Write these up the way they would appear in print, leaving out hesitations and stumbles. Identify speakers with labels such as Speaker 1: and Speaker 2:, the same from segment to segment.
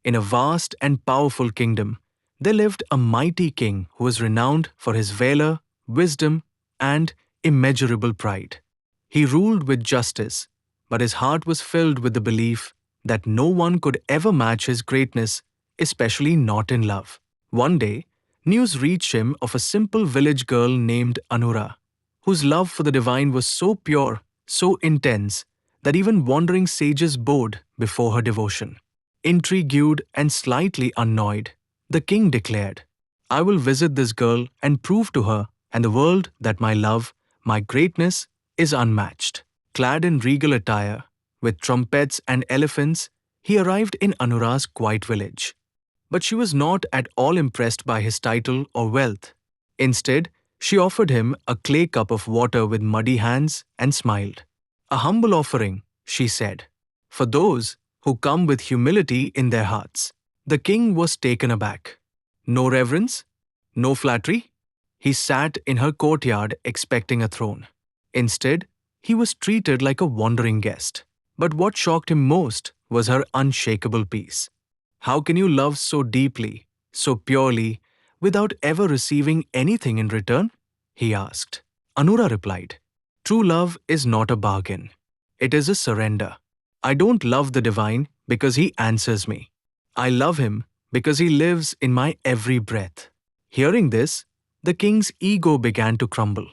Speaker 1: In a vast and powerful kingdom, there lived a mighty king who was renowned for his valor, wisdom, and immeasurable pride. He ruled with justice, but his heart was filled with the belief that no one could ever match his greatness, especially not in love. One day, news reached him of a simple village girl named Anura, whose love for the divine was so pure, so intense, that even wandering sages bowed before her devotion. Intrigued and slightly annoyed, the king declared, "I will visit this girl and prove to her and the world that my love, my greatness, is unmatched." Clad in regal attire, with trumpets and elephants, he arrived in Anura's quiet village. But she was not at all impressed by his title or wealth. Instead, she offered him a clay cup of water with muddy hands and smiled. "A humble offering," she said, "for those who come with humility in their hearts." The king was taken aback. No reverence? No flattery? He sat in her courtyard expecting a throne. Instead, he was treated like a wandering guest. But what shocked him most was her unshakable peace. "How can you love so deeply, so purely, without ever receiving anything in return?" he asked. Anura replied, "True love is not a bargain. It is a surrender. I don't love the divine because he answers me. I love him because he lives in my every breath." Hearing this, the king's ego began to crumble.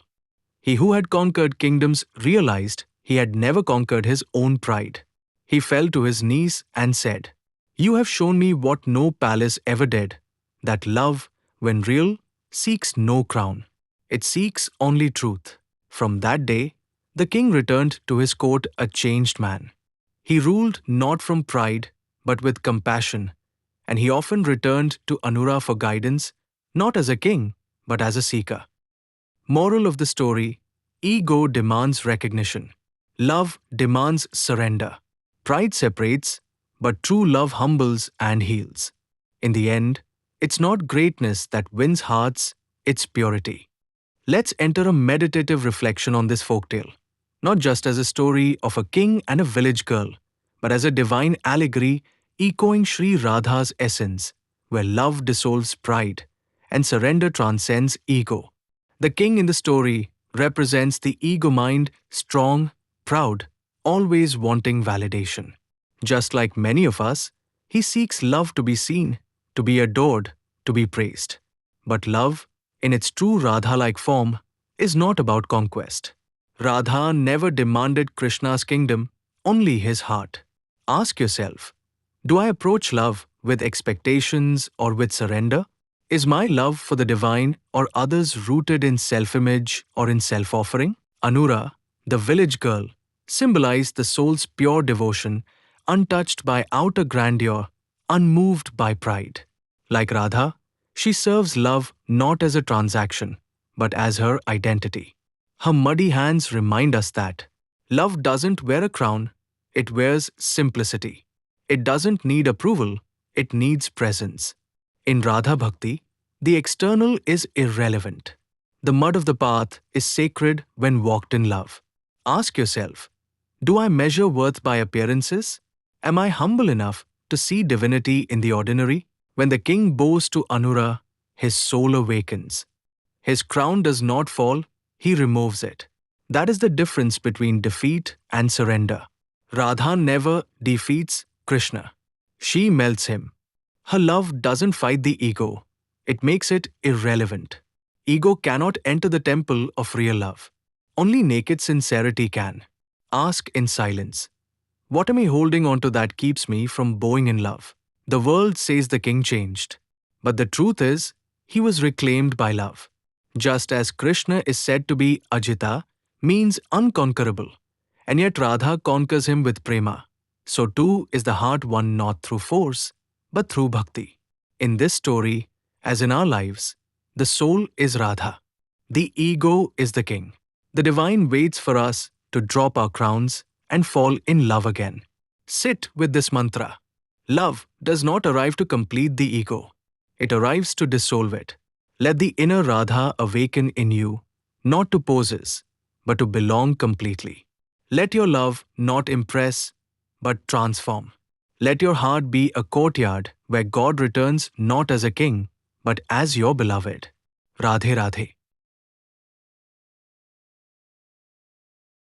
Speaker 1: He who had conquered kingdoms realized he had never conquered his own pride. He fell to his knees and said, "You have shown me what no palace ever did, that love, when real, seeks no crown. It seeks only truth." From that day, the king returned to his court a changed man. He ruled not from pride, but with compassion, and he often returned to Anura for guidance, not as a king, but as a seeker. Moral of the story: ego demands recognition. Love demands surrender. Pride separates, but true love humbles and heals. In the end, it's not greatness that wins hearts, it's purity. Let's enter a meditative reflection on this folktale, not just as a story of a king and a village girl, but as a divine allegory echoing Shri Radha's essence, where love dissolves pride and surrender transcends ego. The king in the story represents the ego mind, strong, proud, always wanting validation. Just like many of us, he seeks love to be seen, to be adored, to be praised. But love, in its true Radha-like form, is not about conquest. Radha never demanded Krishna's kingdom, only his heart. Ask yourself, do I approach love with expectations or with surrender? Is my love for the divine or others rooted in self-image or in self-offering? Anura, the village girl, symbolized the soul's pure devotion, untouched by outer grandeur, unmoved by pride. Like Radha, she serves love not as a transaction, but as her identity. Her muddy hands remind us that love doesn't wear a crown, it wears simplicity. It doesn't need approval, it needs presence. In Radha Bhakti, the external is irrelevant. The mud of the path is sacred when walked in love. Ask yourself, do I measure worth by appearances? Am I humble enough to see divinity in the ordinary? When the king bows to Anura, his soul awakens. His crown does not fall, he removes it. That is the difference between defeat and surrender. Radha never defeats Krishna. She melts him. Her love doesn't fight the ego. It makes it irrelevant. Ego cannot enter the temple of real love. Only naked sincerity can. Ask in silence, what am I holding on to that keeps me from bowing in love? The world says the king changed. But the truth is, he was reclaimed by love. Just as Krishna is said to be Ajita, means unconquerable, and yet Radha conquers him with prema. So too is the heart won not through force, but through bhakti. In this story, as in our lives, the soul is Radha. The ego is the king. The divine waits for us to drop our crowns and fall in love again. Sit with this mantra. Love does not arrive to complete the ego. It arrives to dissolve it. Let the inner Radha awaken in you, not to poses, but to belong completely. Let your love not impress, but transform. Let your heart be a courtyard where God returns not as a king, but as your beloved. Radhe Radhe.